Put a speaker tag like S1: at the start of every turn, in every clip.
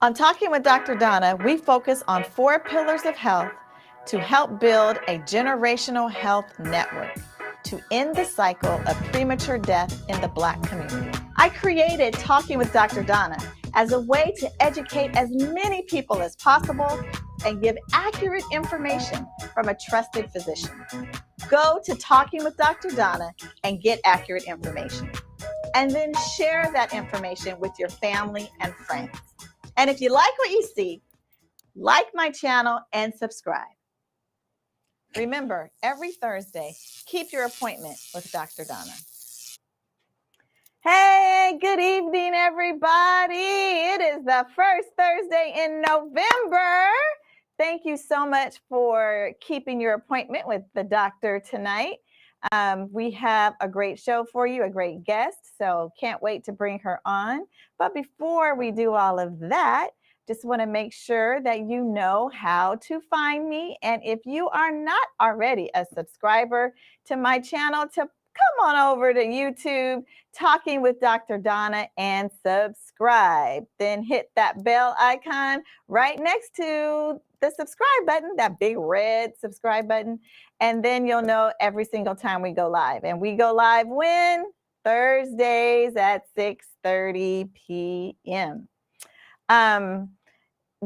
S1: On Talking with Dr. Donna, we focus on 4 pillars of health to help build a generational health network to end the cycle of premature death in the Black community. I created Talking with Dr. Donna as a way to educate as many people as possible and give accurate information from a trusted physician. Go to Talking with Dr. Donna and get accurate information. And then share that information with your family and friends. And if you like what you see, like my channel and subscribe. Remember, every Thursday, keep your appointment with Dr. Donna. Hey, good evening, everybody. It is the first Thursday in November. Thank you so much for keeping your appointment with the doctor tonight. We have a great show for you, a great guest, so can't wait to bring her on. But before we do all of that, just want to make sure that you know how to find me. And if you are not already a subscriber to my channel, to come on over to YouTube, Talking with Dr. Donna, and subscribe. Then hit that bell icon right next to the subscribe button, that big red subscribe button. And then you'll know every single time we go live. And we go live when? Thursdays at 6:30 p.m.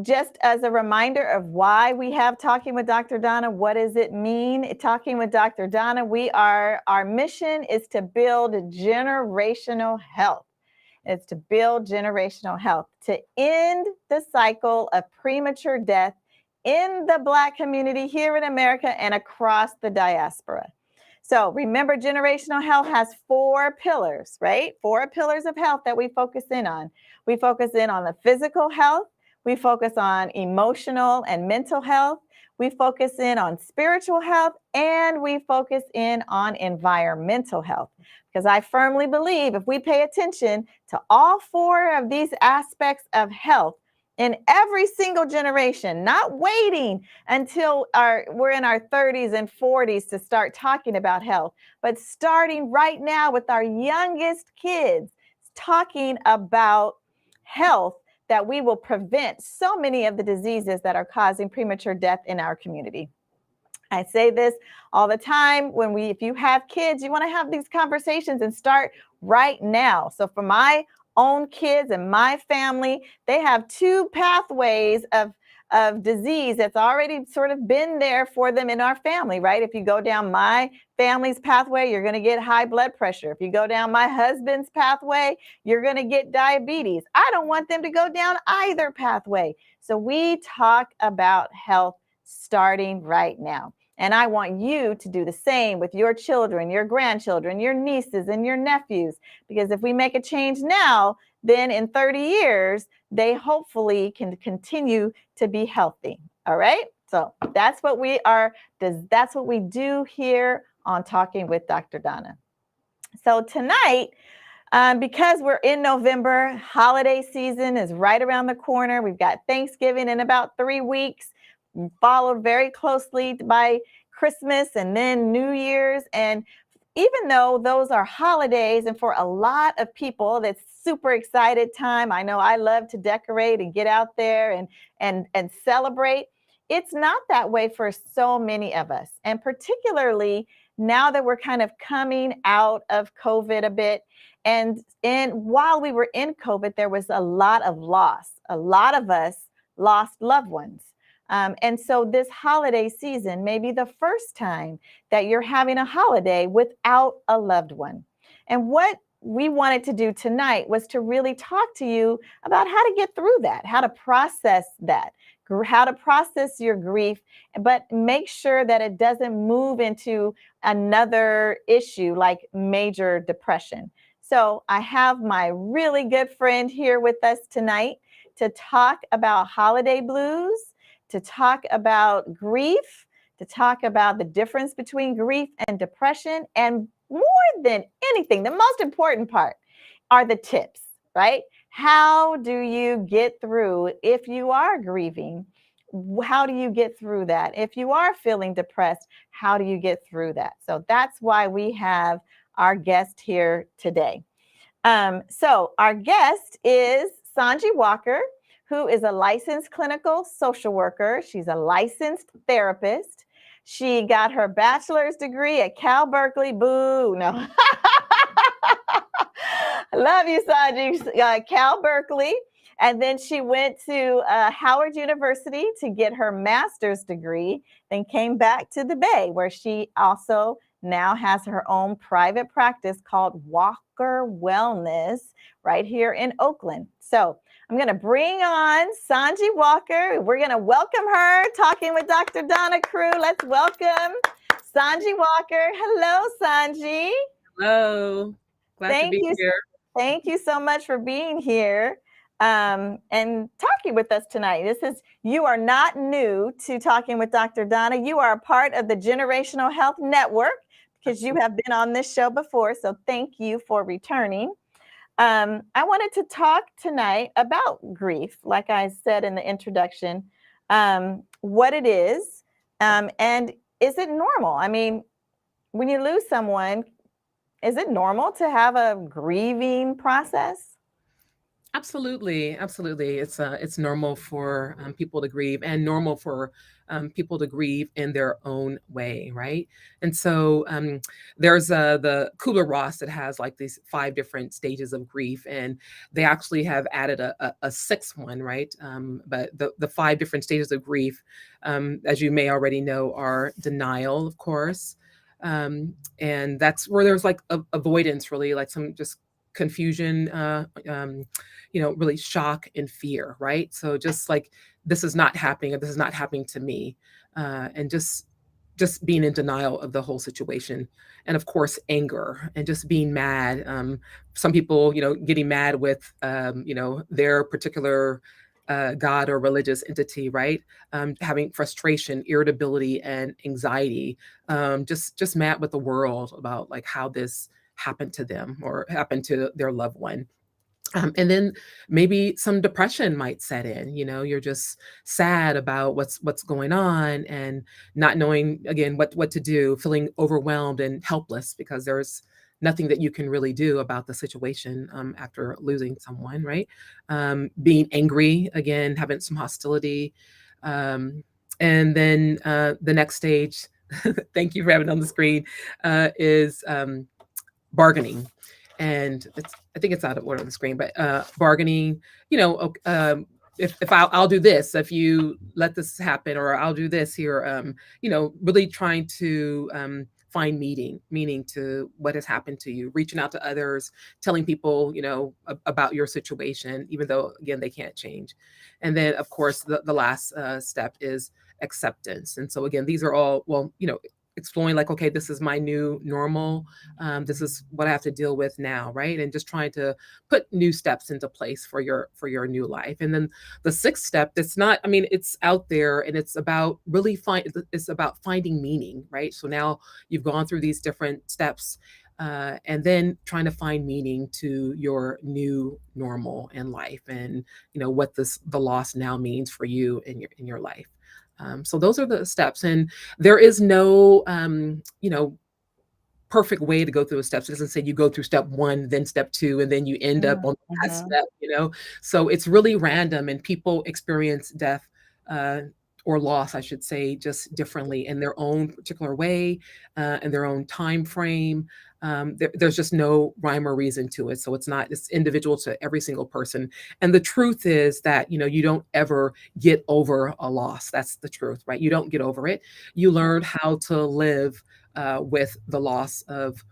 S1: Just as a reminder of why we have Talking with Dr. Donna, what does it mean? Talking with Dr. Donna, our mission is to build generational health. It's to build generational health, to end the cycle of premature death in the Black community here in America and across the diaspora. So remember, generational health has 4 pillars, right? 4 pillars of health that we focus in on. We focus in on the physical health. We focus on emotional and mental health. We focus in on spiritual health, and we focus in on environmental health. Because I firmly believe if we pay attention to all 4 of these aspects of health in every single generation, not waiting until we're in our 30s and 40s to start talking about health, but starting right now with our youngest kids, talking about health, that we will prevent so many of the diseases that are causing premature death in our community. I say this all the time. If you have kids, you want to have these conversations and start right now. So for my own kids and my family, they have 2 pathways of disease that's already sort of been there for them in our family, right? If you go down my family's pathway, you're going to get high blood pressure. If you go down my husband's pathway, you're going to get diabetes. I don't want them to go down either pathway. So we talk about health starting right now. And I want you to do the same with your children, your grandchildren, your nieces, and your nephews. Because if we make a change now, then in 30 years, they hopefully can continue to be healthy. All right? So that's what that's what we do here on Talking with Dr. Donna. So tonight, because we're in November, holiday season is right around the corner. We've got Thanksgiving in about 3 weeks, followed very closely by Christmas and then New Year's. And even though those are holidays, and for a lot of people, that's super excited time. I know I love to decorate and get out there and celebrate. It's not that way for so many of us. And particularly now that we're kind of coming out of COVID a bit. And while we were in COVID, there was a lot of loss. A lot of us lost loved ones. And so this holiday season may be the first time that you're having a holiday without a loved one. And what we wanted to do tonight was to really talk to you about how to get through that, how to process that, how to process your grief, but make sure that it doesn't move into another issue like major depression. So I have my really good friend here with us tonight to talk about holiday blues, to talk about grief, to talk about the difference between grief and depression. And more than anything, the most important part are the tips, right? How do you get through if you are grieving? How do you get through that? If you are feeling depressed, how do you get through that? So that's why we have our guest here today. So our guest is Sanji Walker, who is a licensed clinical social worker. She's a licensed therapist. She got her bachelor's degree at Cal Berkeley. Boo, no. I love you, Sanji. Cal Berkeley. And then she went to Howard University to get her master's degree, then came back to the Bay, where she also now has her own private practice called Walker Wellness right here in Oakland. So I'm going to bring on Sanji Walker. We're going to welcome her, talking with Dr. Donna crew. Let's welcome Sanji Walker. Hello, Sanji.
S2: Hello. Glad to be here.
S1: Thank you so much for being here and talking with us tonight. You are not new to Talking with Dr. Donna. You are a part of the Generational Health Network because you have been on this show before. So thank you for returning. I wanted to talk tonight about grief, like I said in the introduction, what it is, and is it normal? I mean, when you lose someone, is it normal to have a grieving process?
S2: Absolutely. It's normal for people to grieve, and normal for people to grieve in their own way, right? And so there's the Kubler-Ross that has like these 5 different stages of grief, and they actually have added a sixth one, right? But the 5 different stages of grief, as you may already know, are denial, of course. And that's where there's like avoidance, really, like some just confusion, really shock and fear, right? So just like, this is not happening, or this is not happening to me, and just being in denial of the whole situation. And of course, anger and just being mad. Some people, getting mad with, their particular God or religious entity, right? Having frustration, irritability, and anxiety. Just mad with the world about like how this happened to them or happened to their loved one. And then maybe some depression might set in. You're just sad about what's going on and not knowing, again, what to do, feeling overwhelmed and helpless because there's nothing that you can really do about the situation after losing someone, right? Being angry, again, having some hostility. And then the next stage, thank you for having it on the screen, is bargaining. And I think it's out of order on the screen, but bargaining, if I'll do this, if you let this happen, or I'll do this here, really trying to find meaning to what has happened to you, reaching out to others, telling people, about your situation, even though, again, they can't change. And then, of course, the last step is acceptance. And so, again, these are all, exploring like, okay, this is my new normal. This is what I have to deal with now, right? And just trying to put new steps into place for your new life. And then the 6th step, it's out there, and it's about it's about finding meaning, right? So now you've gone through these different steps, and then trying to find meaning to your new normal in life, and what the loss now means for you in your life. So those are the steps, and there is no, perfect way to go through the steps. It doesn't say you go through step 1, then step 2, and then you end up on that step. So it's really random, and people experience death or loss, I should say, just differently in their own particular way, in their own time frame. There's just no rhyme or reason to it. So it's individual to every single person. And the truth is that, you don't ever get over a loss. That's the truth, right? You don't get over it. You learn how to live with the loss of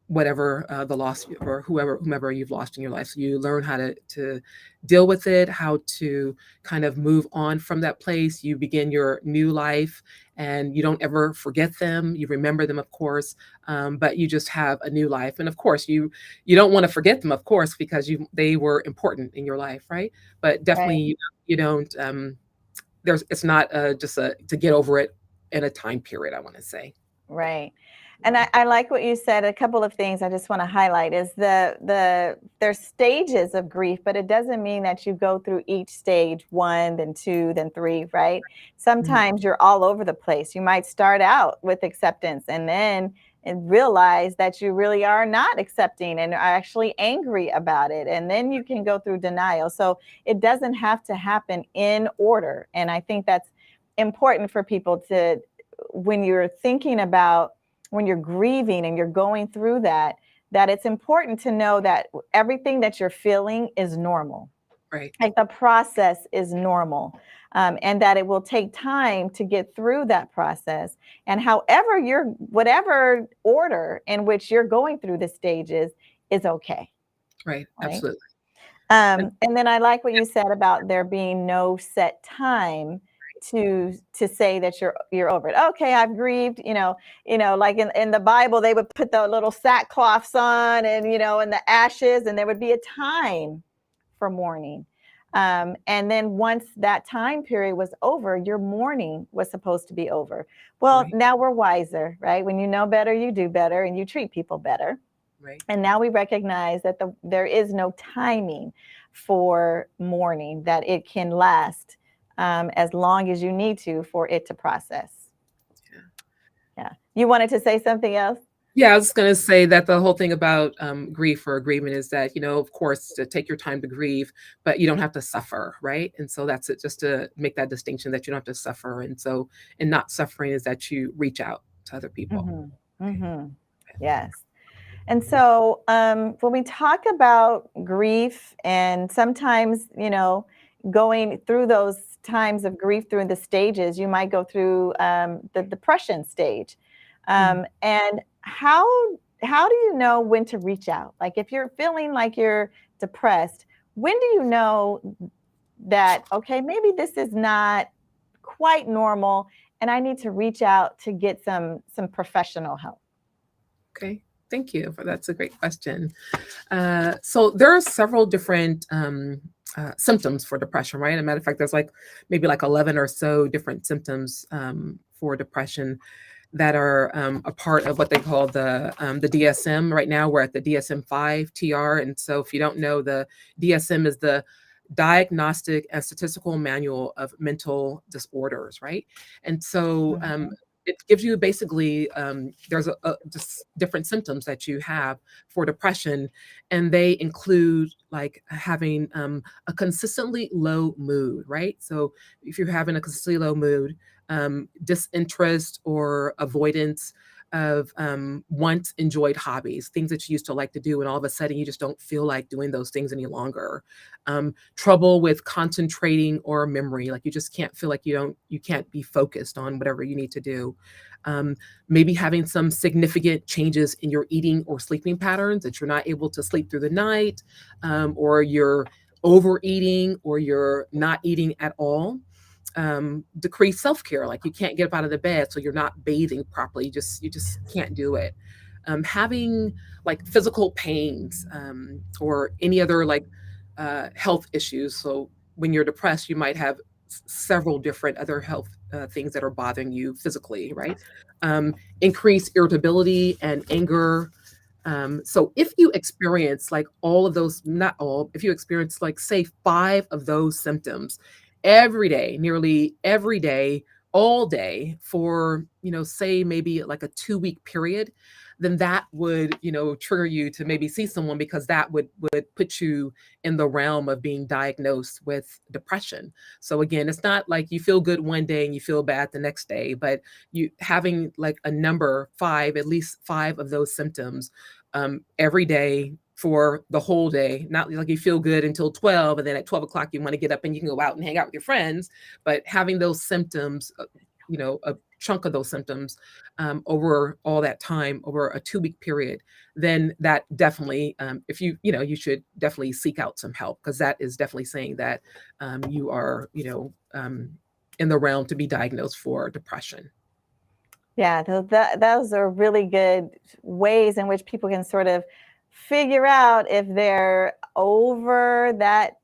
S2: whatever the loss, or whomever you've lost in your life. So you learn how to deal with it, how to kind of move on from that place. You begin your new life, and you don't ever forget them. You remember them, of course, but you just have a new life. And of course, you don't want to forget them, of course, because they were important in your life, right? But definitely, you don't. It's not just to get over it in a time period, I want to say.
S1: Right. And I like what you said. A couple of things I just want to highlight is there's stages of grief, but it doesn't mean that you go through each stage 1, then 2, then 3, right? Sometimes you're all over the place. You might start out with acceptance, and then and realize that you really are not accepting and are actually angry about it. And then you can go through denial. So it doesn't have to happen in order. And I think that's important for people to, when you're thinking about, when you're grieving and you're going through that, that it's important to know that everything that you're feeling is normal.
S2: Right.
S1: Like the process is normal, and that it will take time to get through that process. And however whatever order in which you're going through the stages is okay.
S2: Right.
S1: Right.
S2: Absolutely.
S1: And then I like what you said about there being no set time to say that you're over it. Okay, I've grieved, like in the Bible, they would put the little sackcloths on and and the ashes, and there would be a time for mourning. And then once that time period was over, your mourning was supposed to be over. Well,
S2: Right.
S1: now we're wiser, right? When you know better, you do better and you treat people better.
S2: Right.
S1: And now we recognize that there is no timing for mourning, that it can last as long as you need to for it to process.
S2: Yeah.
S1: Yeah. You wanted to say something else?
S2: Yeah, I was going to say that the whole thing about grief or grieving is that, of course, to take your time to grieve, but you don't have to suffer, right? And so that's it, just to make that distinction that you don't have to suffer. And not suffering is that you reach out to other people.
S1: Mm-hmm.
S2: Okay.
S1: Mm-hmm. Yes. And so when we talk about grief and sometimes, going through those times of grief through the stages, you might go through the depression stage.
S2: Mhm.
S1: And how do you know when to reach out? Like if you're feeling like you're depressed, when do you know that, okay, maybe this is not quite normal and I need to reach out to get some professional help?
S2: Okay. Thank you for that's a great question. So there are several different symptoms for depression, right? As a matter of fact, there's like maybe like 11 or so different symptoms for depression that are a part of what they call the DSM. Right now, we're at the DSM-5 TR, and so if you don't know, the DSM is the Diagnostic and Statistical Manual of Mental Disorders, right? And so
S1: Mhm.
S2: it gives you basically there's just different symptoms that you have for depression, and they include like having a consistently low mood, right? So if you're having a consistently low mood, disinterest or avoidance of once enjoyed hobbies, things that you used to like to do, and all of a sudden you just don't feel like doing those things any longer. Trouble with concentrating or memory, like you just can't feel like you can't be focused on whatever you need to do. Um, Maybe having some significant changes in your eating or sleeping patterns, that you're not able to sleep through the night, or you're overeating or you're not eating at all. Decreased self-care, like you can't get up out of the bed, so you're not bathing properly, you just can't do it. Having like physical pains, or any other like health issues. So when you're depressed, you might have several different other health things that are bothering you physically, right? Increased irritability and anger. So if you experience like all of those, not all, if you experience like say 5 of those symptoms every day, nearly every day, all day for, say maybe like a 2 week period, then that would, trigger you to maybe see someone, because that would put you in the realm of being diagnosed with depression. So again, it's not like you feel good one day and you feel bad the next day, but you having like a number 5, at least 5 of those symptoms every day for the whole day. Not like you feel good until 12, and then at 12 o'clock you want to get up and you can go out and hang out with your friends, but having those symptoms, a chunk of those symptoms over all that time, over a 2 week period, then that definitely, if you should definitely seek out some help, because that is definitely saying that you are, in the realm to be diagnosed for depression.
S1: Yeah, those are really good ways in which people can sort of figure out if they're over that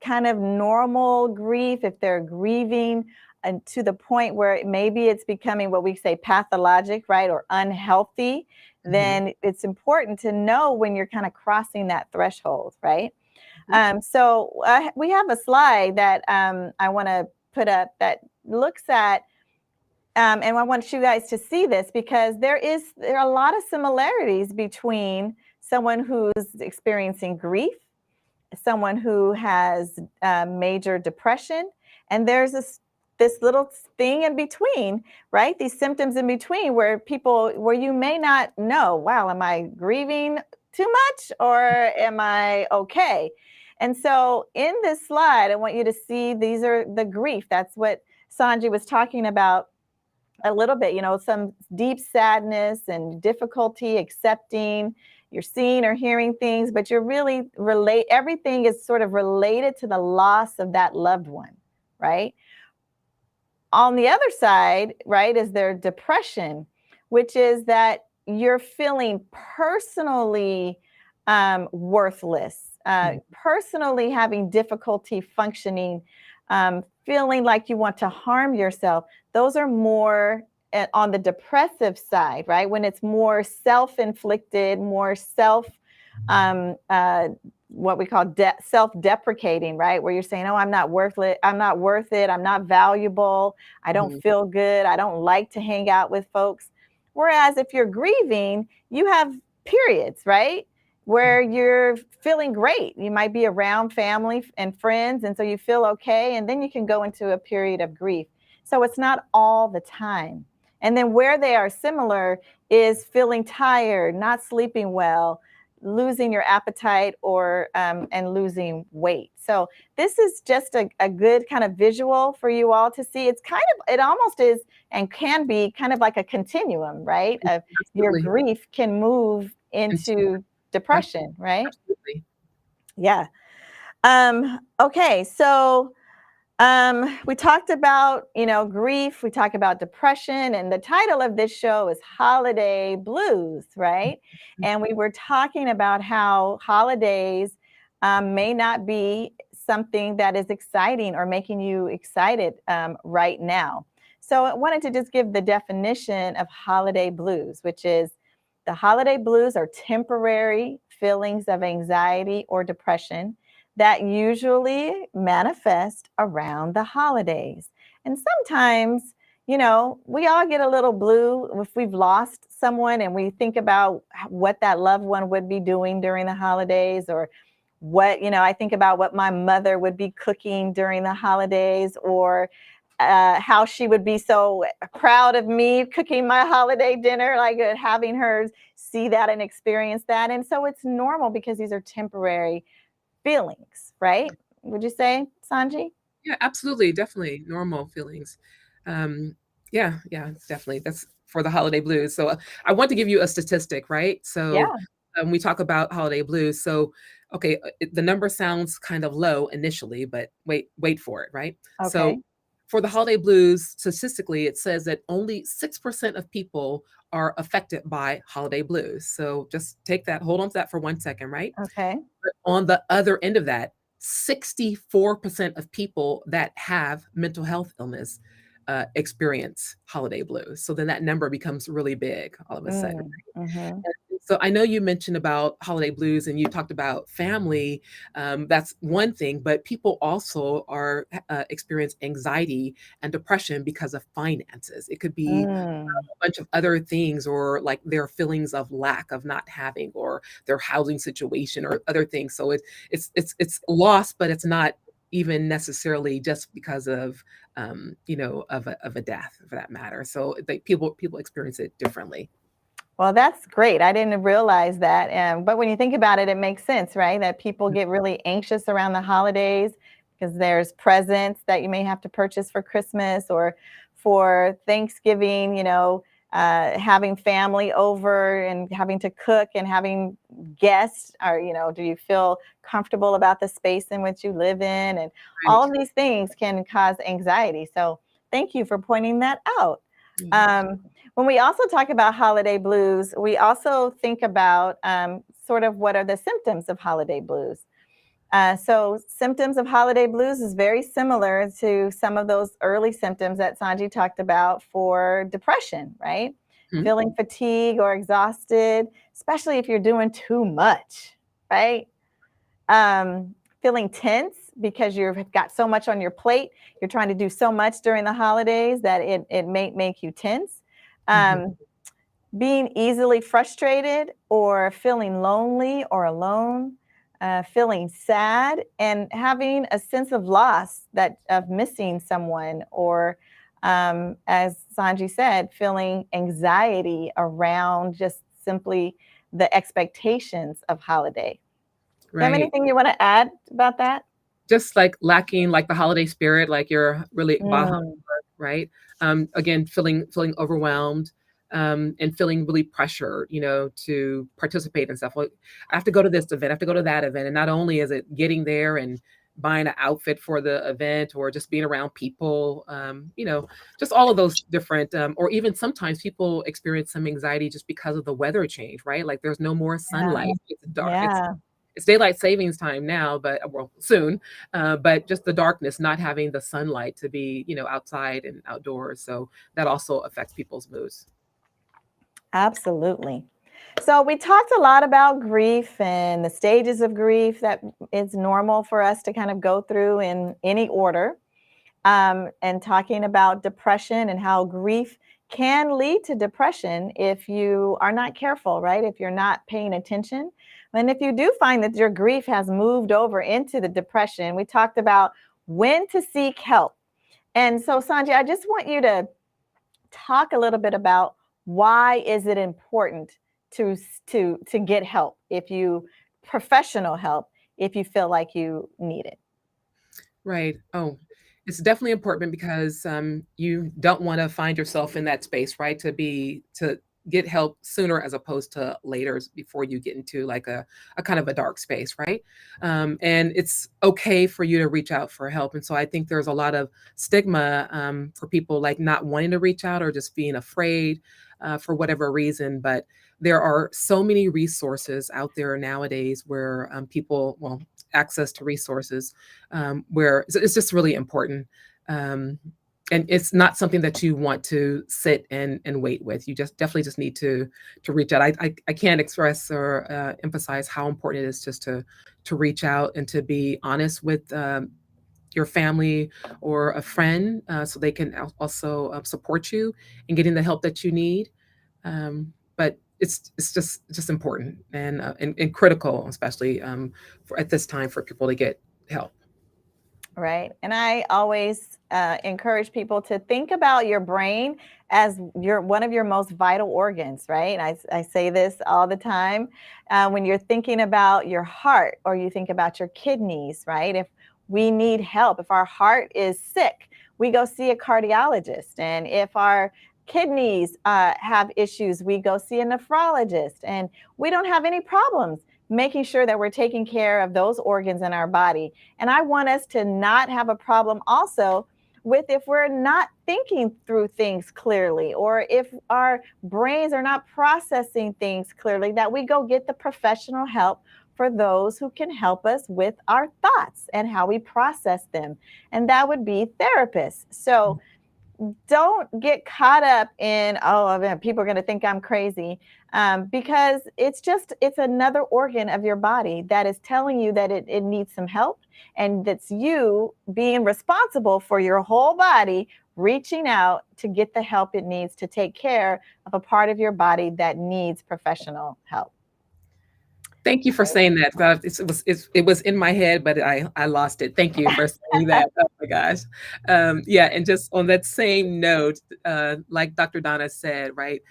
S1: kind of normal grief, if they're grieving and to the point where maybe it's becoming what we say pathologic, right, or unhealthy,
S2: Hmm.
S1: then it's important to know when you're kind of crossing that threshold, right?
S2: Hmm.
S1: So we have a slide that I want to put up that looks at and I want you guys to see this because there are a lot of similarities between someone who's experiencing grief, someone who has major depression, and there's this little thing in between, right? These symptoms in between where you may not know, wow, am I grieving too much or am I okay? And so in this slide, I want you to see these are the grief. That's what Sanji was talking about a little bit, some deep sadness and difficulty accepting. You're seeing or hearing things, but you're really everything is sort of related to the loss of that loved one, right? On the other side, right, is their depression, which is that you're feeling personally worthless,
S2: Mhm.
S1: personally having difficulty functioning, feeling like you want to harm yourself. Those are more on the depressive side, right? When it's more self-inflicted, more um, uh, what we call self-deprecating, right? Where you're saying, "Oh, I'm not worthless. I'm not worth it. I'm not valuable. I don't
S2: Mhm.
S1: feel good. I don't like to hang out with folks." Whereas if you're grieving, you have periods, right? Where you're feeling great. You might be around family and friends, and so you feel okay, and then you can go into a period of grief. So it's not all the time. And then where they are similar is feeling tired, not sleeping well, losing your appetite, or and losing weight. So this is just a good kind of visual for you all to see. It almost is and can be kind of like a continuum, right? Of your
S2: Absolutely.
S1: grief can move
S2: Into
S1: into
S2: depression.
S1: depression, right?
S2: Absolutely.
S1: Yeah. Okay, so we talked about, grief, we talked about depression, and the title of this show is Holiday Blues, right?
S2: Mhm.
S1: And we were talking about how holidays may not be something that is exciting or making you excited right now. So I wanted to just give the definition of holiday blues, which is the holiday blues are temporary feelings of anxiety or depression that usually manifest around the holidays. And sometimes, we all get a little blue if we've lost someone and we think about what that loved one would be doing during the holidays, or I think about what my mother would be cooking during the holidays, or how she would be so proud of me cooking my holiday dinner, like having her see that and experience that. And so it's normal because these are temporary feelings, right? Would you say, Sanji?
S2: Yeah, absolutely, definitely normal feelings. Um, yeah, yeah, definitely. That's for the holiday blues. So I want to give you a statistic, right? So
S1: Yeah.
S2: we talk about holiday blues. So okay, the number sounds kind of low initially, but wait for it, right? So
S1: Okay.
S2: for the holiday blues, statistically, it says that only 6% of people are affected by holiday blues. So just hold on to that for 1 second, right?
S1: Okay.
S2: But on the other end of that, 64% of people that have mental health illness experience holiday blues. So then that number becomes really big all of a sudden.
S1: Mm-hmm.
S2: So I know you mentioned about holiday blues and you talked about family. That's one thing, but people also are experience anxiety and depression because of finances. It could be
S1: Mm.
S2: a bunch of other things, or like their feelings of lack of not having, or their housing situation, or other things. So it's lost, but it's not even necessarily just because of of a death for that matter. So people experience it differently.
S1: Well, that's great. I didn't realize that. But when you think about it, it makes sense, right? That people get really anxious around the holidays because there's presents that you may have to purchase for Christmas or for Thanksgiving, having family over and having to cook and having guests. Or, do you feel comfortable about the space in which you live in? And all
S2: Right.
S1: of these things can cause anxiety. So thank you for pointing that out.
S2: Yeah.
S1: Um, when we also talk about holiday blues, we also think about sort of what are the symptoms of holiday blues. So symptoms of holiday blues is very similar to some of those early symptoms that Sanji talked about for depression, right?
S2: Mhm.
S1: Feeling fatigue or exhausted, especially if you're doing too much, right? Feeling tense because you've got so much on your plate. You're trying to do so much during the holidays that it may make you tense.
S2: Mhm.
S1: Being easily frustrated or feeling lonely or alone, feeling sad, and having a sense of loss that of missing someone, or as Sanji said, feeling anxiety around just simply the expectations of holiday. Do you have
S2: Right.
S1: anything you want to add about that?
S2: Just like lacking like the holiday spirit, like you're really bah humbug,
S1: Mm,
S2: right? Again, feeling overwhelmed, and feeling really pressured, to participate in stuff. Like, I have to go to this event, I have to go to that event, and not only is it getting there and buying an outfit for the event or just being around people, just all of those different, or even sometimes people experience some anxiety just because of the weather change, right? Like there's no more
S1: yeah,
S2: sunlight. It's dark.
S1: yeah.
S2: It's daylight savings time now, but well, soon. But just the darkness, not having the sunlight to be, outside and outdoors. So that also affects people's moods.
S1: Absolutely. So we talked a lot about grief and the stages of grief that it's normal for us to kind of go through in any order, and talking about depression and how grief can lead to depression if you are not careful, right? If you're not paying attention. And if you do find that your grief has moved over into the depression, we talked about when to seek help. And so, Sanjay, I just want you to talk a little bit about why is it important to to get help, if you professional help, if you feel like you need it.
S2: Right. Oh, it's definitely important because you don't want to find yourself in that space, right? To get help sooner as opposed to later before you get into like a kind of a dark space, right? And it's okay for you to reach out for help. And so I think there's a lot of stigma for people like not wanting to reach out or just being afraid for whatever reason. But there are so many resources out there nowadays where people, well, access to resources where it's just really important. Um, and it's not something that you want to sit and wait with. You just definitely just need to reach out. I can't express or emphasize how important it is just to reach out and to be honest with your family or a friend, so they can also support you in getting the help that you need. But it's just important and critical, especially for at this time for people to get help.
S1: Right. And I always encourage people to think about your brain as your one of your most vital organs, right? I say this all the time. When you're thinking about your heart or you think about your kidneys, right? If we need help, if our heart is sick, we go see a cardiologist. And if our kidneys have issues, we go see a nephrologist. And we don't have any problems making sure that we're taking care of those organs in our body. And I want us to not have a problem also with if we're not thinking through things clearly, or if our brains are not processing things clearly, that we go get the professional help for those who can help us with our thoughts and how we process them. And that would be therapists. So don't get caught up in, oh man, people are going to think I'm crazy, because it's another organ of your body that is telling you that it needs some help, and that's you being responsible for your whole body reaching out to get the help it needs to take care of a part of your body that needs professional help.
S2: Thank you for saying that. It was in my head, but I lost it. Thank you for saying that. Oh my gosh. Yeah, and just on that same note, like Dr. Donna said, right?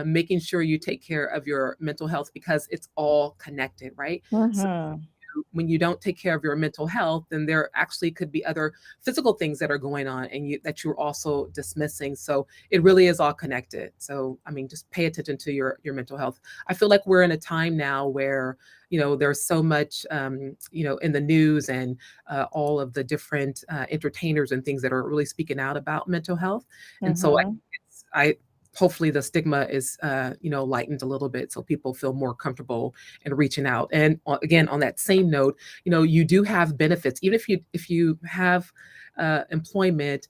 S2: Making sure you take care of your mental health because it's all connected, right? So
S1: Hmm.
S2: when you don't take care of your mental health, then there actually could be other physical things that are going on and that you're also dismissing. So it really is all connected. So I mean, just pay attention to your mental health. I feel like we're in a time now where there's so much in the news and all of the different entertainers and things that are really speaking out about mental health. And so
S1: Hmm.
S2: I hopefully the stigma is lightened a little bit so people feel more comfortable in reaching out. And again, on that same note, you do have benefits even if you have employment.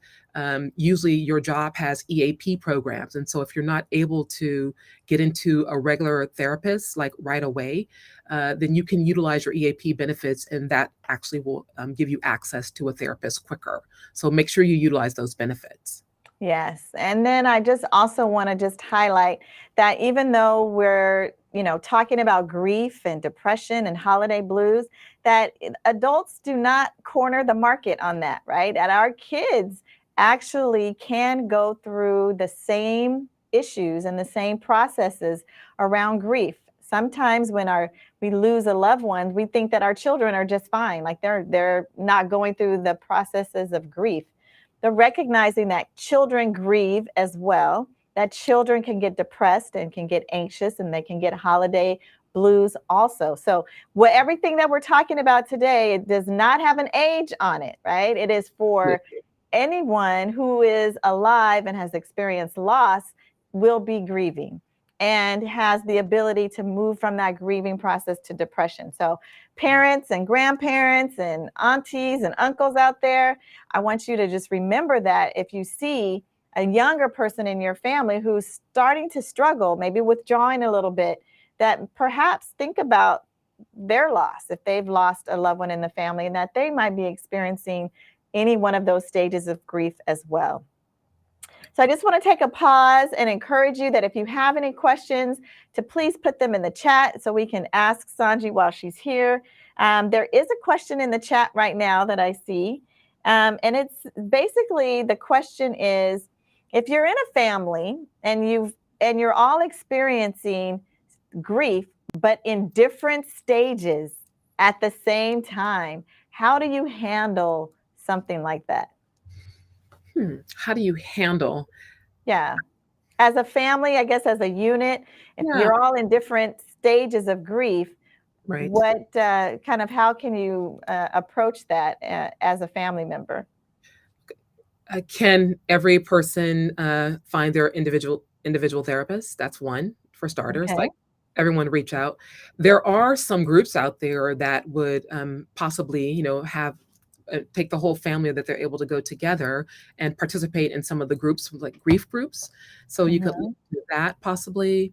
S2: Usually your job has EAP programs, and so if you're not able to get into a regular therapist like right away, then you can utilize your EAP benefits, and that actually will give you access to a therapist quicker. So make sure you utilize those benefits.
S1: Yes. And then I just also want to just highlight that even though we're, talking about grief and depression and holiday blues, that adults do not corner the market on that, right? And our kids actually can go through the same issues and the same processes around grief. Sometimes when we lose a loved one, we think that our children are just fine, like they're not going through the processes of grief. They're recognizing that children grieve as well, that children can get depressed and can get anxious and they can get holiday blues also. So everything that we're talking about today, it does not have an age on it, right? It is for anyone who is alive and has experienced loss will be grieving and has the ability to move from that grieving process to depression. So parents and grandparents and aunties and uncles out there, I want you to just remember that if you see a younger person in your family who's starting to struggle, maybe withdrawing a little bit, that perhaps think about their loss, if they've lost a loved one in the family, and that they might be experiencing any one of those stages of grief as well. So I just want to take a pause and encourage you that if you have any questions, to please put them in the chat so we can ask Sanji while she's here. There is a question in the chat right now that I see. And it's basically, the question is, if you're in a family and you're all experiencing grief, but in different stages at the same time, how do you handle something like that?
S2: How do you handle?
S1: Yeah. As a family, I guess as a unit, if
S2: Yeah,
S1: you're all in different stages of grief,
S2: right.
S1: how can you approach that as a family member?
S2: Can every person find their individual therapist? That's one for starters.
S1: Okay.
S2: Like everyone reach out. There are some groups out there that would possibly, have take the whole family that they're able to go together and participate in some of the groups, like grief groups. So you could look
S1: Mhm.
S2: at that possibly,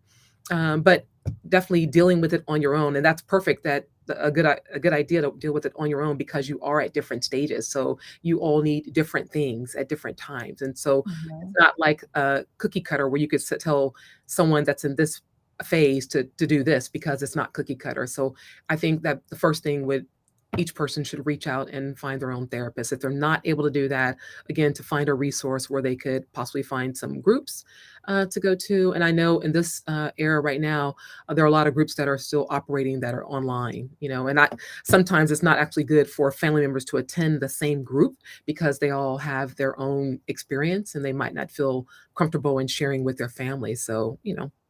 S2: but definitely dealing with it on your own, and that's perfect. That a good idea to deal with it on your own because you are at different stages. So you all need different things at different times, and so it's
S1: Mhm.
S2: not like a cookie cutter where you could tell someone that's in this phase to do this because it's not cookie cutter. So I think that the first thing would each person should reach out and find their own therapist. If they're not able to do that, again, to find a resource where they could possibly find some groups to go to. And I know in this era right now, there are a lot of groups that are still operating that are online, and sometimes it's not actually good for family members to attend the same group because they all have their own experience and they might not feel comfortable in sharing with their family. So,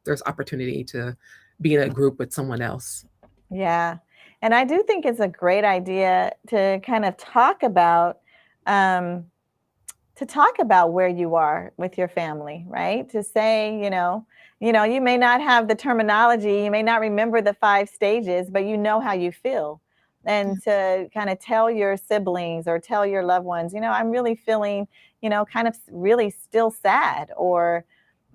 S2: there's opportunity to be in a group with someone else.
S1: Yeah. And I do think it's a great idea to kind of um, talk about where you are with your family, right? To say, you may not have the terminology, you may not remember the 5 stages, but you know how you feel.
S2: Yeah.
S1: And to kind of tell your siblings or tell your loved ones, I'm really feeling, kind of really still sad, or,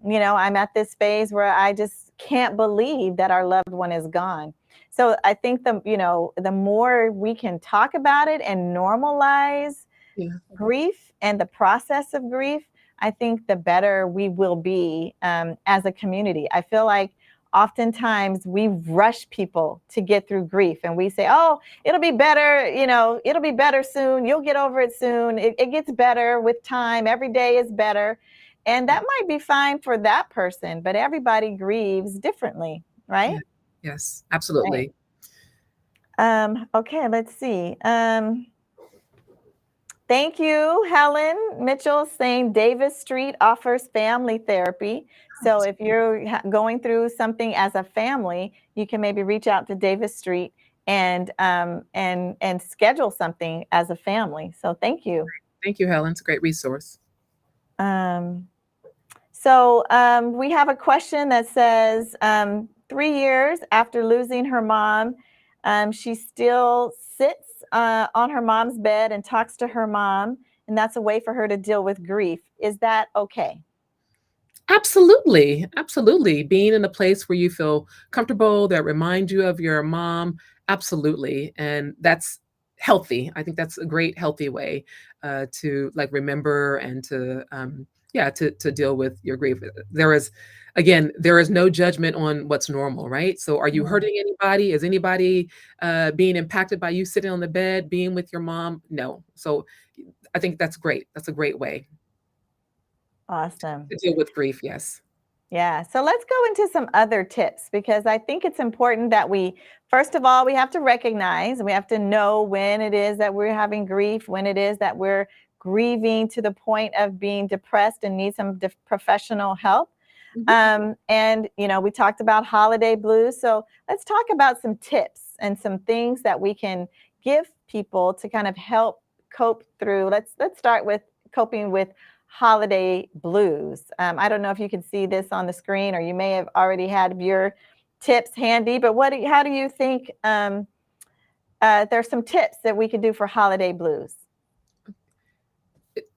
S1: I'm at this phase where I just can't believe that our loved one is gone. So I think the more we can talk about it and normalize
S2: Yeah.
S1: grief and the process of grief, I think the better we will be as a community. I feel like oftentimes we rush people to get through grief and we say, oh, it'll be better, it'll be better soon. You'll get over it soon. It gets better with time. Every day is better. And that might be fine for that person, but everybody grieves differently, right?
S2: Yeah. Yes,
S1: Right.
S2: absolutely.
S1: Okay, let's see. Thank you, Helen Mitchell, saying Davis Street offers family therapy. So if you're going through something as a family, you can maybe reach out to Davis Street and schedule something as a family. So thank you.
S2: Thank you, Helen. It's a great resource.
S1: Um, So we have a question that says 3 years after losing her mom, she still sits on her mom's bed and talks to her mom, and that's a way for her to deal with grief. Is that okay?
S2: Absolutely, absolutely. Being in a place where you feel comfortable, that remind you of your mom, absolutely, and that's healthy. I think that's a great healthy way, to, like, remember and to, yeah, to deal with your grief. There is again, there is no judgment on what's normal, right? So are you
S1: Mhm.
S2: hurting anybody? Is anybody, being impacted by you sitting on the bed, being with your mom? No. So, I think that's great. That's a great way
S1: Awesome.
S2: to deal with grief, yes.
S1: Yeah. So let's go into some other tips because I think it's important that first of all, we have to recognize and we have to know when it is that we're having grief, when it is that we're grieving to the point of being depressed and need some professional help.
S2: Mhm.
S1: And, we talked about holiday blues. So let's talk about some tips and some things that we can give people to kind of help cope through. Let's start with coping with holiday blues. I don't know if you can see this on the screen, or you may have already had your tips handy. But how do you think there's some tips that we could do for holiday blues?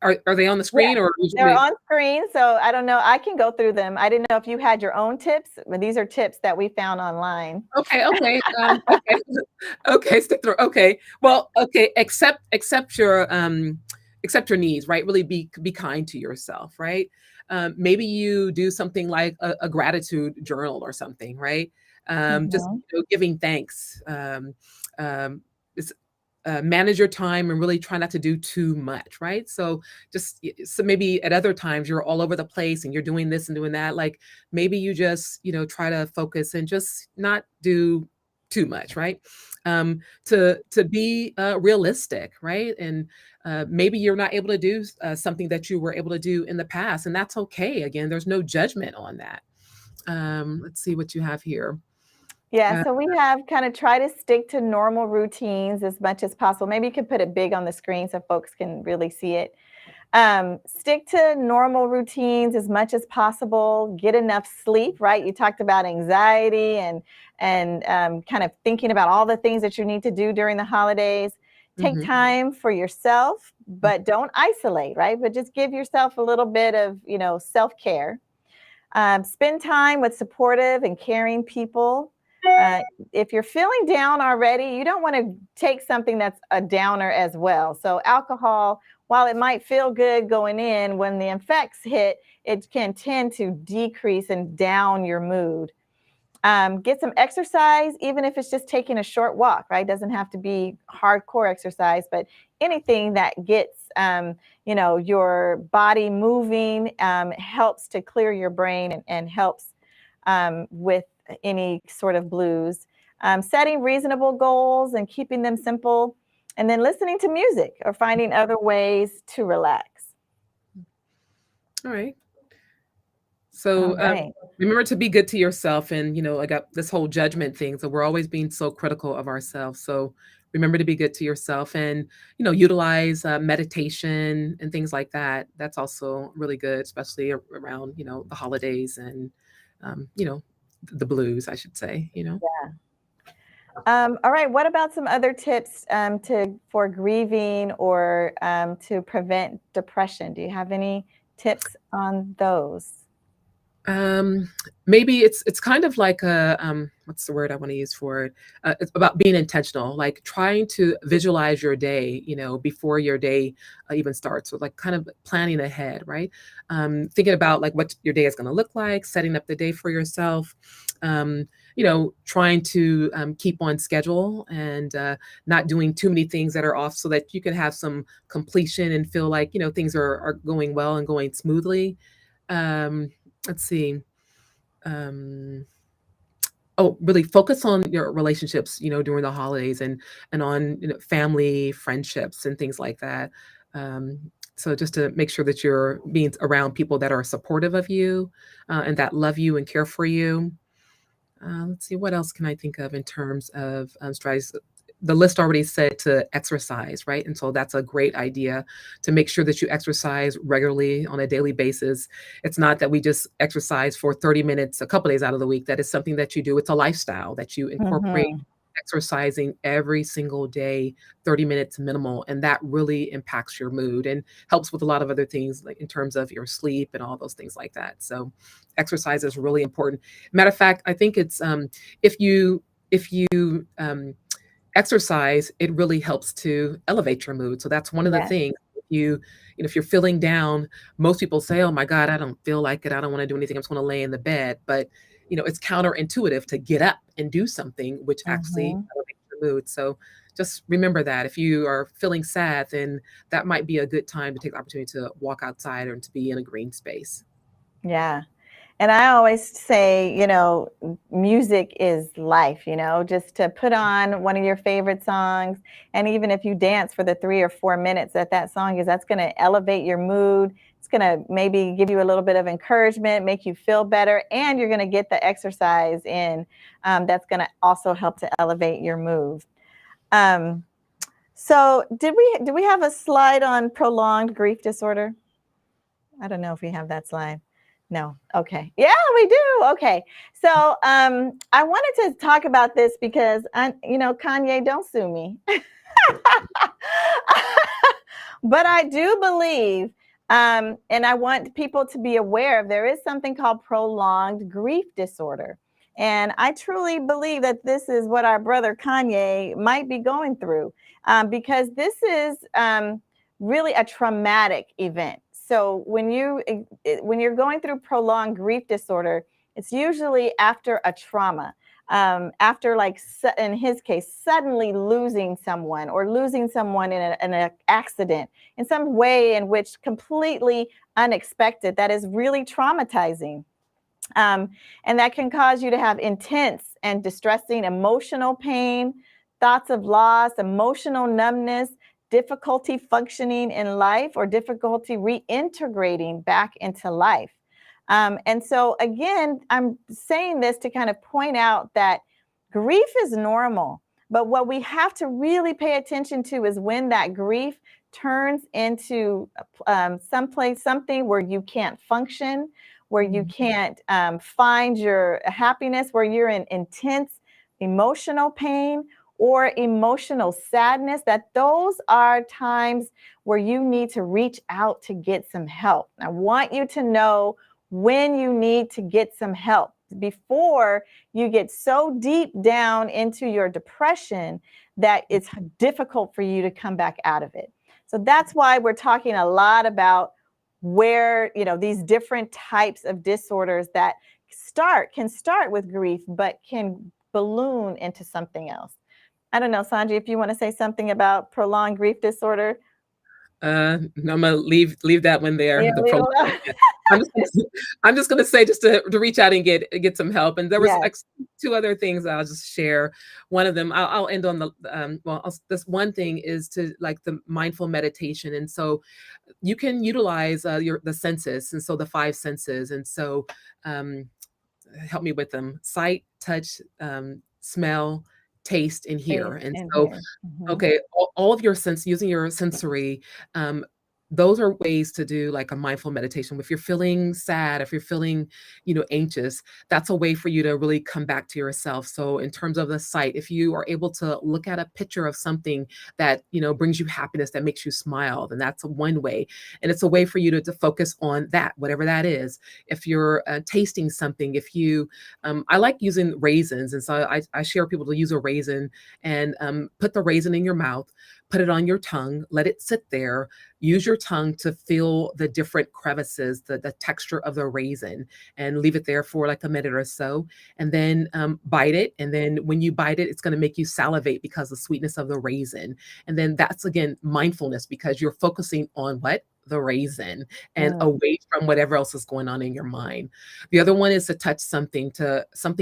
S2: Are they on the
S1: Yeah,
S2: screen or
S1: they're
S2: usually?
S1: on screen, so I don't know. I can go through them. I didn't know if you had your own tips, but these are tips that we found online.
S2: Okay, okay, okay, okay, stick through, okay. Well, okay, accept your needs, right? Really be kind to yourself, right? Maybe you do something like a gratitude journal or something, right? Just,
S1: Mhm.
S2: giving thanks. Um, it's manage your time and really try not to do too much, right? So so maybe at other times you're all over the place and you're doing this and doing that. Like maybe you just, try to focus and just not do too much, right? To be realistic, right? And maybe you're not able to do something that you were able to do in the past, and that's okay. Again, there's no judgment on that. Let's see what you have here.
S1: Yeah,
S2: Uh,
S1: so we have kind of try to stick to normal routines as much as possible. Maybe you could put it big on the screen so folks can really see it. Stick to normal routines as much as possible. Get enough sleep, right? You talked about anxiety and kind of thinking about all the things that you need to do during the holidays. Take
S2: mhm.
S1: time for yourself, but don't isolate, right? But just give yourself a little bit of, self care. Spend time with supportive and caring people. Uh, if you're feeling down already, you don't want to take something that's a downer as well. So, alcohol, while it might feel good going in, when the effects hit, it can tend to decrease and down your mood. Get some exercise, even if it's just taking a short walk, right? Doesn't have to be hardcore exercise, but anything that gets your body moving helps to clear your brain and helps with any sort of blues. Setting reasonable goals and keeping them simple, and then listening to music or finding other ways to relax.
S2: All right.
S1: All
S2: So,
S1: right.
S2: remember to be good to yourself and, I got this whole judgment thing, so we're always being so critical of ourselves, so remember to be good to yourself and, utilize, meditation and things like that. That's also really good, especially around, the holidays and, the blues, I should say, you know?
S1: All right. What about some other tips for grieving or to prevent depression? Do you have any tips on those?
S2: Um, Maybe it's kind of like a, what's the word I wanna use for it? It's about being intentional, like trying to visualize your day, before your day, even starts, so, like, kind of planning ahead, right? Thinking about, like, what your day is gonna look like, setting up the day for yourself, trying to, keep on schedule and, not doing too many things that are off so that you can have some completion and feel like, things are going well and going smoothly. Um, let's see. Um, oh, really focus on your relationships, during the holidays and on, family, friendships, and things like that. Um, so just to make sure that you're being around people that are supportive of you, and that love you and care for you. Let's see, what else can I think of in terms of strategies? the list already said to exercise, right? And so that's a great idea to make sure that you exercise regularly on a daily basis. It's not that we just exercise for 30 minutes a couple days out of the week. That is something that you do. It's a lifestyle that you incorporate
S1: Mm-hmm.
S2: exercising every single day, 30 minutes minimal. And that really impacts your mood and helps with a lot of other things, like in terms of your sleep and all those things like that. So exercise is really important. Matter of fact, I think it's if you if you exercise, it really helps to elevate your mood. So that's one of the
S1: Yes.
S2: things. If you're feeling down, most people say, "Oh my God, I don't feel like it. I don't want to do anything. I'm just going to lay in the bed." But it's counterintuitive to get up and do something, which actually
S1: Mm-hmm.
S2: elevates your mood. So just remember that if you are feeling sad, then that might be a good time to take the opportunity to walk outside or to be in a green space.
S1: Yeah. And I always say, music is life, just to put on one of your favorite songs. And even if you dance for the 3 or 4 minutes that song is, that's going to elevate your mood. It's going to maybe give you a little bit of encouragement, make you feel better, and you're going to get the exercise in. That's going to also help to elevate your mood. Um, so do we have a slide on prolonged grief disorder? I don't know if we have that slide. No. Okay. Yeah, we do. Okay. So I wanted to talk about this because Kanye, don't sue me. But I do believe, and I want people to be aware of, there is something called prolonged grief disorder. And I truly believe that this is what our brother Kanye might be going through, because this is really a traumatic event. So when you're going through prolonged grief disorder, it's usually after a trauma, after, like, in his case, suddenly losing someone or losing someone in an accident in some way in which completely unexpected, that is really traumatizing. Um, and that can cause you to have intense and distressing emotional pain, thoughts of loss, emotional numbness, difficulty functioning in life, or difficulty reintegrating back into life. And so, again, I'm saying this to kind of point out that grief is normal. But what we have to really pay attention to is when that grief turns into something where you can't function, where you
S2: Mhm.
S1: can't find your happiness, where you're in intense emotional pain or emotional sadness, that those are times where you need to reach out to get some help. I want you to know when you need to get some help before you get so deep down into your depression that it's difficult for you to come back out of it. So that's why we're talking a lot about where, these different types of disorders that can start with grief, but can balloon into something else. I don't know, Sanji, if you want to say something about prolonged grief disorder.
S2: No, I'm gonna leave that one there.
S1: Yeah,
S2: The
S1: leave it
S2: prolonged.
S1: alone.
S2: I'm just gonna say just to reach out and get some help. And there was
S1: Yes.
S2: like two other things I'll just share. One of them I'll end on the this one thing is to like the mindful meditation, and so you can utilize the senses, and so the five senses, and so um, help me with them: sight, touch, smell, taste, and hear.
S1: Taste
S2: And
S1: in
S2: so
S1: here. Mhm.
S2: okay, all of your using your sensory, um, those are ways to do like a mindful meditation. If you're feeling sad, if you're feeling, anxious, that's a way for you to really come back to yourself. So in terms of the sight, if you are able to look at a picture of something that, brings you happiness, that makes you smile, then that's one way. And it's a way for you to focus on that, whatever that is. If you're tasting something, I like using raisins. And so I share people to use a raisin and put the raisin in your mouth, put it on your tongue, let it sit there. Use your tongue to feel the different crevices, the texture of the raisin, and leave it there for like a minute or so. And then bite it. And then when you bite it, it's going to make you salivate because of the sweetness of the raisin. And then that's again mindfulness because you're focusing on what? The raisin and
S1: Mm.
S2: away from whatever else is going on in your mind. The other one is to touch something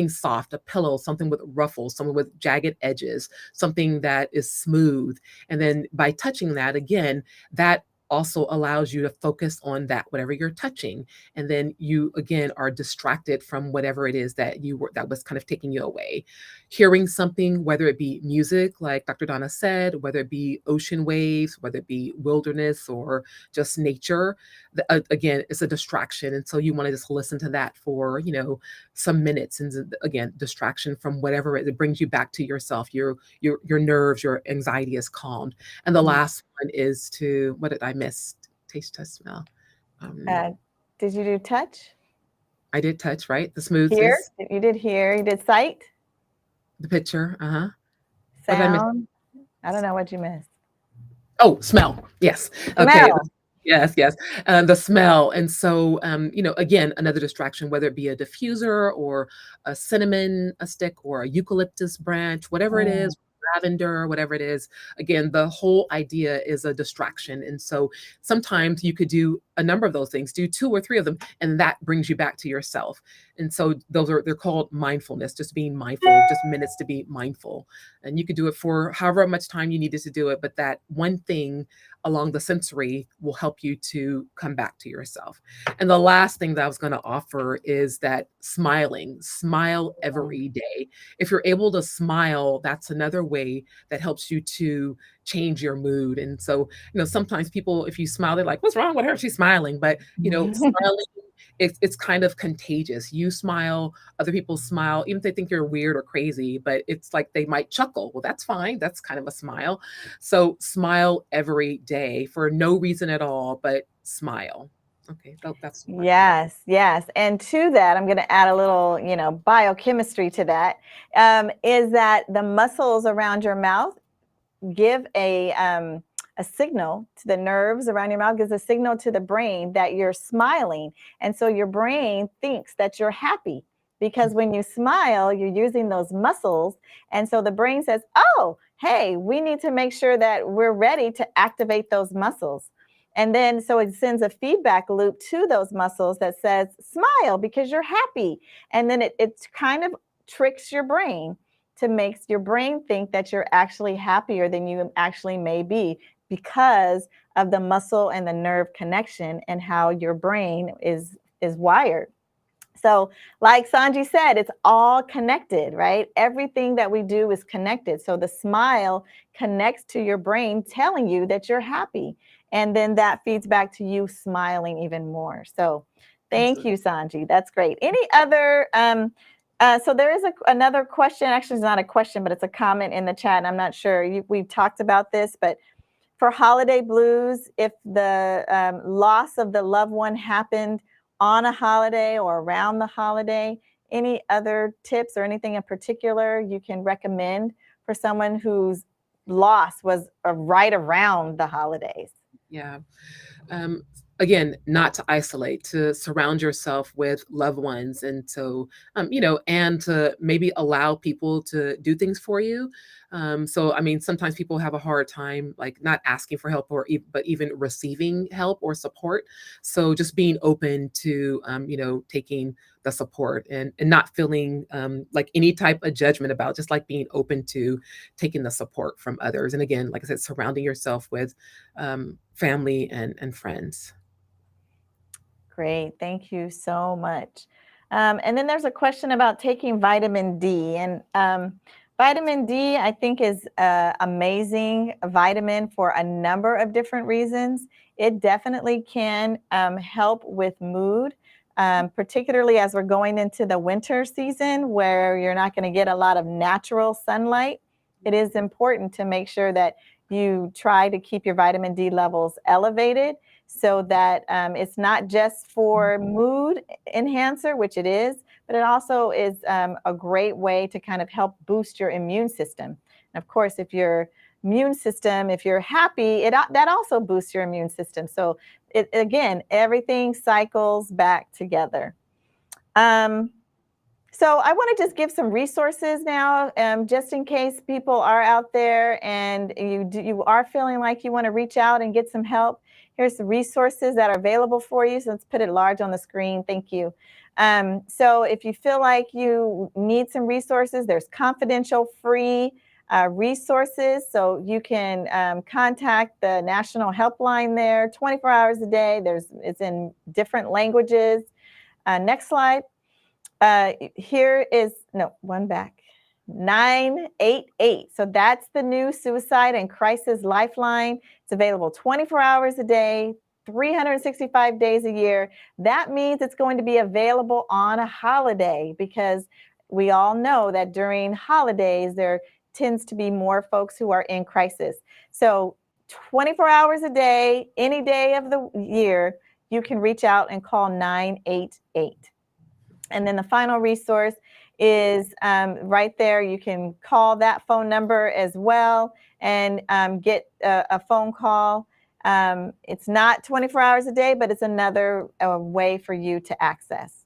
S2: soft, a pillow, something with ruffles, something with jagged edges, something that is smooth. And then by touching that again, that also allows you to focus on that whatever you're touching, and then you again are distracted from whatever it is that was kind of taking you away. hearing something, whether it be music, like Dr. Donna said, whether it be ocean waves, whether it be wilderness or just nature, again, it's a distraction. And so you want to just listen to that for, some minutes. And again, distraction from whatever it brings you back to yourself, your nerves, your anxiety is calmed. And the
S1: Mm.
S2: last one is to, what did I miss? Taste, test, smell. Um,
S1: Uh, did you do touch?
S2: I did touch, right? The smooth
S1: Hear?
S2: is
S1: You did hear. You did sight,
S2: the picture. Uh-huh. What did I miss?
S1: sound. I don't know what you missed.
S2: Oh, smell. Yes. Okay.
S1: Smell.
S2: Yes, yes. The smell. And so, again, another distraction, whether it be a diffuser or a cinnamon a stick or a eucalyptus branch, whatever it
S1: Mm.
S2: is, lavender, whatever it is. Again, the whole idea is a distraction. And so sometimes you could do a number of those things, do two or three of them, and that brings you back to yourself. And so they're called mindfulness, just being mindful, just minutes to be mindful. And you could do it for however much time you needed to do it, but that one thing along the sensory will help you to come back to yourself. And the last thing that I was going to offer is that smile every day. If you're able to smile, that's another way that helps you to change your mood. And so, sometimes people, if you smile, they're like, what's wrong with her? She's smiling. But, smiling, it's kind of contagious. You smile, other people smile, even if they think you're weird or crazy, but it's like they might chuckle. Well, that's fine. That's kind of a smile. So smile every day for no reason at all, but smile. Okay, that's my part.
S1: Yes, yes. And to that, I'm going to add a little, biochemistry to that. Is that the muscles around your mouth give a signal to the nerves around your mouth, gives a signal to the brain that you're smiling. And so your brain thinks that you're happy because when you smile, you're using those muscles. And so the brain says, oh, hey, we need to make sure that we're ready to activate those muscles. And then so it sends a feedback loop to those muscles that says, smile because you're happy. And then it kind of tricks your brain to make your brain think that you're actually happier than you actually may be because of the muscle and the nerve connection and how your brain is wired. So, like Sanji said, it's all connected, right? Everything that we do is connected. So the smile connects to your brain telling you that you're happy. And then that feeds back to you smiling even more. So thank
S2: Absolutely.
S1: you, Sanji. That's great. Any other so there is another question. Actually, it's not a question, but it's a comment in the chat. And I'm not sure we've talked about this, but for holiday blues, if the loss of the loved one happened on a holiday or around the holiday, any other tips or anything in particular you can recommend for someone whose loss was right around the holidays?
S2: Yeah. um, Again, not to isolate, to surround yourself with loved ones, and so and to maybe allow people to do things for you. So I mean, sometimes people have a hard time like not asking for help or but even receiving help or support. So just being open to taking the support, and not feeling like any type of judgment about, just like being open to taking the support from others. And again, like I said, surrounding yourself with family and friends.
S1: Great. Thank you so much. And then there's a question about taking vitamin D. And vitamin D, I think, is an amazing vitamin for a number of different reasons. It definitely can help with mood, particularly as we're going into the winter season where you're not going to get a lot of natural sunlight. It is important to make sure that you try to keep your vitamin D levels elevated so that it's not just for mood enhancer, which it is, but it also is a great way to kind of help boost your immune system. And of course, if your immune system, if you're happy, that also boosts your immune system. So again, everything cycles back together. Um, so I want to just give some resources now, just in case people are out there and you are feeling like you want to reach out and get some help. Here's the resources that are available for you. So let's put it large on the screen. Thank you. So if you feel like you need some resources, there's confidential, free resources. So you can contact the national helpline there 24 hours a day. It's in different languages. Next slide. Here is, no, one back. 988. So that's the new suicide and crisis lifeline. It's available 24 hours a day, 365 days a year. That means it's going to be available on a holiday, because we all know that during holidays there tends to be more folks who are in crisis. So 24 hours a day, any day of the year, you can reach out and call 988. And then the final resource is right there. You can call that phone number as well and get a phone call. It's not 24 hours a day, but it's another way for you to access.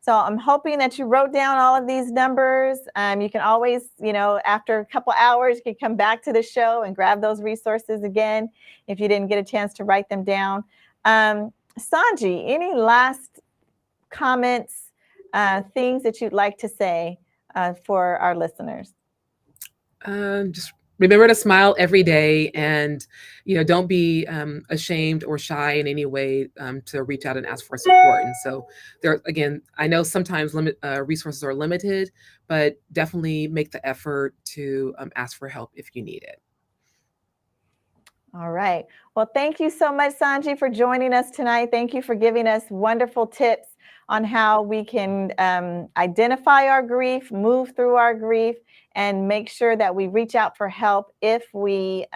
S1: So I'm hoping that you wrote down all of these numbers. You can always, after a couple hours, you can come back to the show and grab those resources again if you didn't get a chance to write them down. Sanji, any last comments, things that you'd like to say for our listeners?
S2: Just remember to smile every day, and don't be ashamed or shy in any way to reach out and ask for support. And so there again, I know sometimes resources are limited, but definitely make the effort to ask for help if you need it.
S1: All right. Well, thank you so much, Sanji, for joining us tonight. Thank you for giving us wonderful tips on how we can identify our grief, move through our grief, and make sure that we reach out for help if we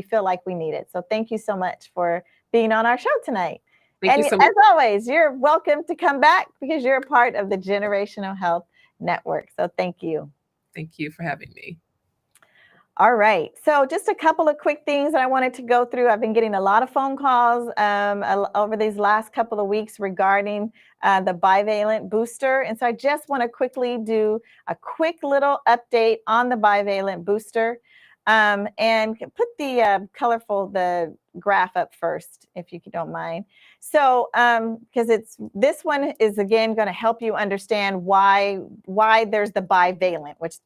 S1: feel like we need it. So thank you so much for being on our show tonight.
S2: Thank you so much.
S1: As always, you're welcome to come back, because you're a part of the Generational Health Network. So thank you.
S2: Thank you for having me.
S1: All right. So just a couple of quick things that I wanted to go through. I've been getting a lot of phone calls over these last couple of weeks regarding the bivalent booster. And so I just want to quickly do a quick little update on the bivalent booster, and put the the graph up first, if you don't mind. So because this one is again going to help you understand why there's the bivalent. What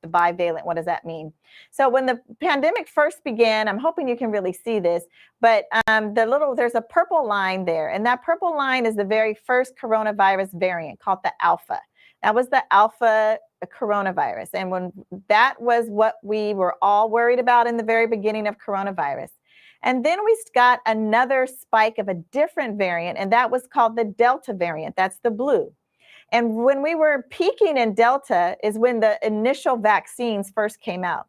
S1: does that mean? So when the pandemic first began, I'm hoping you can really see this, but there's a purple line there, and that purple line is the very first coronavirus variant, called the Alpha. That was the Alpha coronavirus, and when that was what we were all worried about in the very beginning of coronavirus. And then we got another spike of a different variant, and that was called the Delta variant. That's the blue. And when we were peaking in Delta is when the initial vaccines first came out.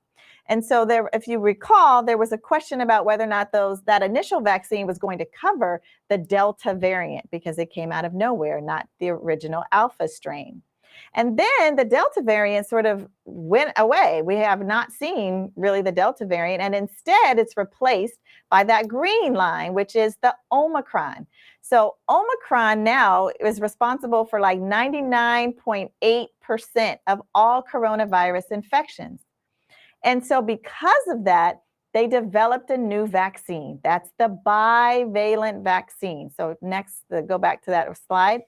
S1: And so there, if you recall, there was a question about whether or not that initial vaccine was going to cover the Delta variant, because it came out of nowhere, not the original Alpha strain. And then the Delta variant sort of went away. We have not seen really the Delta variant, and instead it's replaced by that green line, which is the Omicron. So Omicron now is responsible for like 99.8% of all coronavirus infections. And so because of that, they developed a new vaccine. That's the bivalent vaccine. So next, go back to that slide.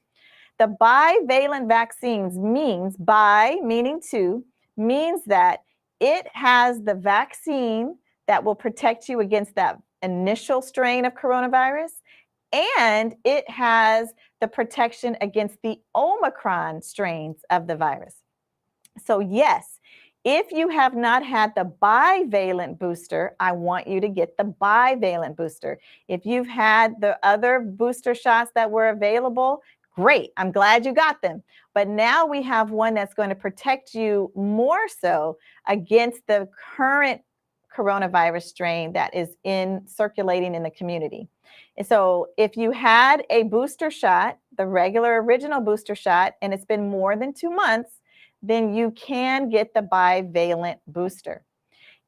S1: The bivalent vaccines means bi, meaning two, means that it has the vaccine that will protect you against that initial strain of coronavirus, and it has the protection against the Omicron strains of the virus. So yes, if you have not had the bivalent booster, I want you to get the bivalent booster. If you've had the other booster shots that were available, great. I'm glad you got them. But now we have one that's going to protect you more so against the current coronavirus strain that is circulating in the community. And so if you had a booster shot, the regular original booster shot, and it's been more than 2 months, then you can get the bivalent booster.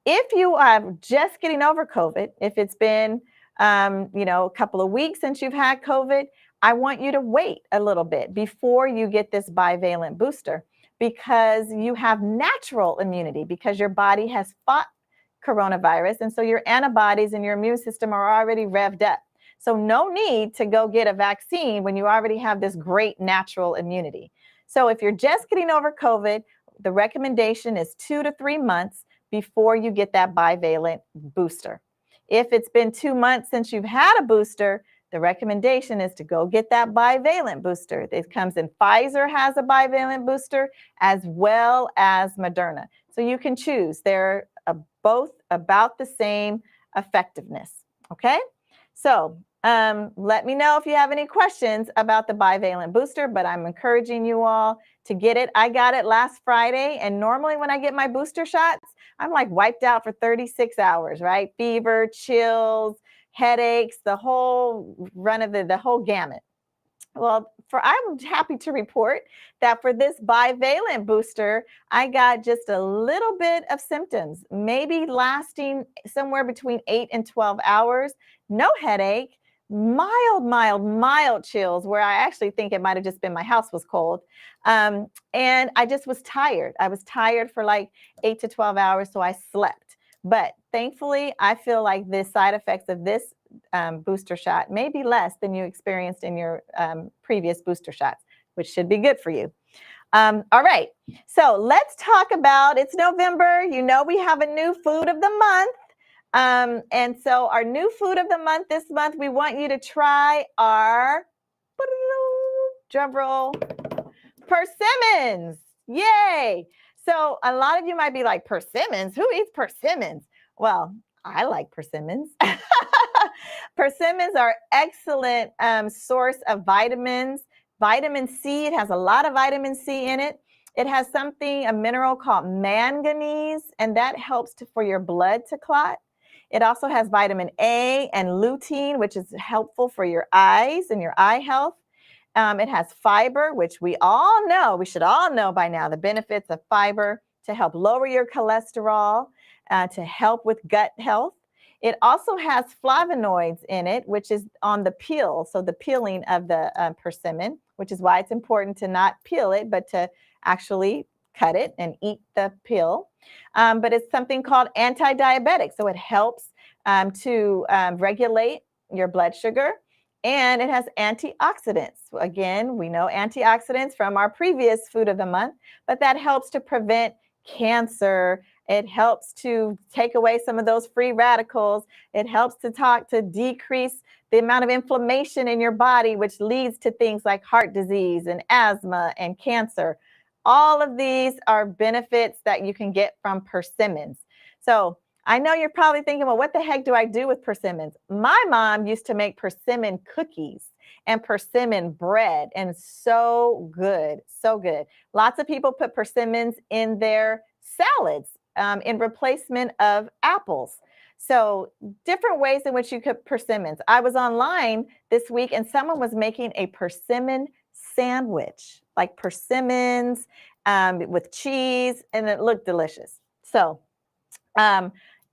S1: If you are just getting over COVID, if it's been a couple of weeks since you've had COVID, I want you to wait a little bit before you get this bivalent booster, because you have natural immunity, because your body has fought coronavirus, and so your antibodies and your immune system are already revved up. So no need to go get a vaccine when you already have this great natural immunity. So if you're just getting over COVID, the recommendation is 2 to 3 months before you get that bivalent booster. If it's been 2 months since you've had a booster, the recommendation is to go get that bivalent booster. It comes in Pfizer has a bivalent booster as well as Moderna. So you can choose. They're both about the same effectiveness. Okay, so let me know if you have any questions about the bivalent booster, but I'm encouraging you all to get it. I got it last Friday, and normally when I get my booster shots, I'm like wiped out for 36 hours, right? Fever, chills, headaches, the whole run of the whole gamut. Well, I'm happy to report that for this bivalent booster, I got just a little bit of symptoms, maybe lasting somewhere between 8 and 12 hours, no headache, mild chills, where I actually think it might have just been my house was cold. And I just was tired. I was tired for like 8 to 12 hours, so I slept. But thankfully, I feel like the side effects of this booster shot may be less than you experienced in your previous booster shots, which should be good for you. All right, so let's talk about, it's November. You know, we have a new food of the month. And so our new food of the month this month, we want you to try our, drum roll, persimmons. Yay. So a lot of you might be like, persimmons? Who eats persimmons? Well, I like persimmons. Persimmons are excellent source of vitamins. Vitamin C, it has a lot of vitamin C in it. It has a mineral called manganese, and that helps for your blood to clot. It also has vitamin A and lutein, which is helpful for your eyes and your eye health. It has fiber, which we should all know by now, the benefits of fiber to help lower your cholesterol, to help with gut health. It also has flavonoids in it, which is on the peel, so the peeling of the persimmon, which is why it's important to not peel it, but to actually cut it and eat the peel. But it's something called anti-diabetic, so it helps to regulate your blood sugar. And it has antioxidants. Again, we know antioxidants from our previous food of the month, but that helps to prevent cancer. It helps to take away some of those free radicals. It helps to decrease the amount of inflammation in your body, which leads to things like heart disease and asthma and cancer. All of these are benefits that you can get from persimmons. So I know you're probably thinking, well, what the heck do I do with persimmons? My mom used to make persimmon cookies and persimmon bread, and so good, so good. Lots of people put persimmons in their salads in replacement of apples. So different ways in which you cook persimmons. I was online this week and someone was making a persimmon sandwich, like persimmons with cheese, and it looked delicious. So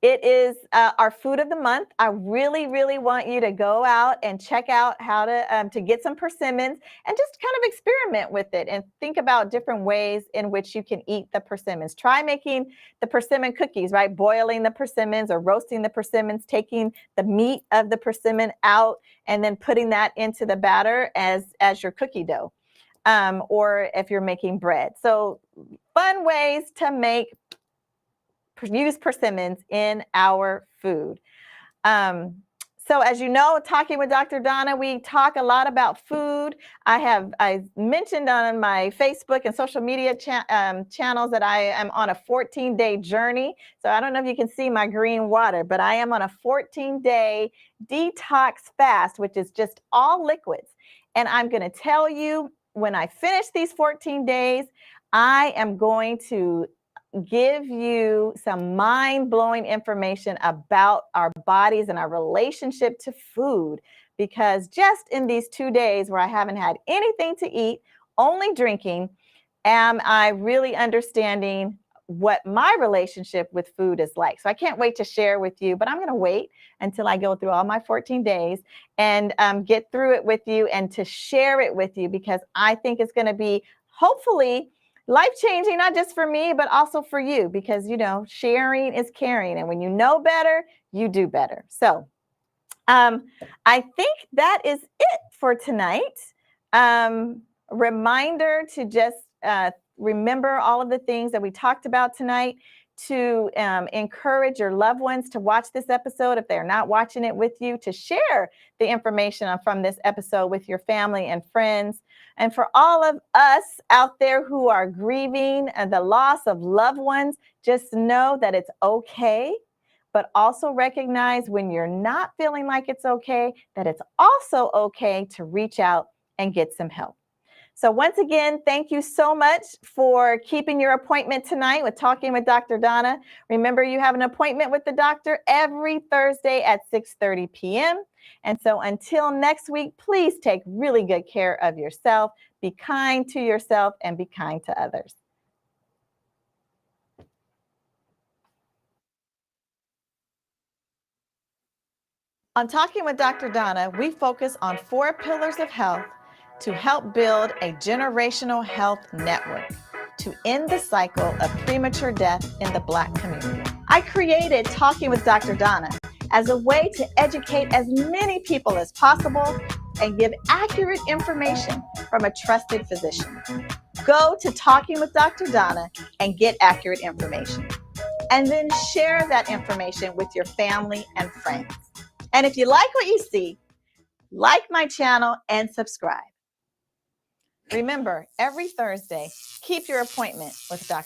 S1: it is our food of the month. I really, really want you to go out and check out how to get some persimmons and just kind of experiment with it and think about different ways in which you can eat the persimmons. Try making the persimmon cookies, right? Boiling the persimmons or roasting the persimmons, taking the meat of the persimmon out and then putting that into the batter as your cookie dough, or if you're making bread. So fun ways to use persimmons in our food. So as you know, talking with Dr. Donna, we talk a lot about food. I mentioned on my Facebook and social media channels that I am on a 14-day journey. So I don't know if you can see my green water, but I am on a 14-day detox fast, which is just all liquids. And I'm going to tell you, when I finish these 14 days, I am going to give you some mind-blowing information about our bodies and our relationship to food, because just in these 2 days where I haven't had anything to eat, only drinking, am I really understanding what my relationship with food is like. So I can't wait to share with you, but I'm going to wait until I go through all my 14 days and get through it with you and to share it with you, because I think it's going to be hopefully life-changing, not just for me, but also for you, because, you know, sharing is caring. And when you know better, you do better. So I think that is it for tonight. Reminder to just remember all of the things that we talked about tonight. to encourage your loved ones to watch this episode if they're not watching it with you, to share the information from this episode with your family and friends. And for all of us out there who are grieving the loss of loved ones, just know that it's okay, but also recognize when you're not feeling like it's okay, that it's also okay to reach out and get some help. So once again, thank you so much for keeping your appointment tonight with Talking with Dr. Donna. Remember, you have an appointment with the doctor every Thursday at 6:30 p.m. And so until next week, please take really good care of yourself. Be kind to yourself and be kind to others. On Talking with Dr. Donna, we focus on 4 pillars of health to help build a generational health network to end the cycle of premature death in the Black community. I created Talking with Dr. Donna as a way to educate as many people as possible and give accurate information from a trusted physician. Go to Talking with Dr. Donna and get accurate information. And then share that information with your family and friends. And if you like what you see, like my channel and subscribe. Remember, every Thursday, keep your appointment with Dr.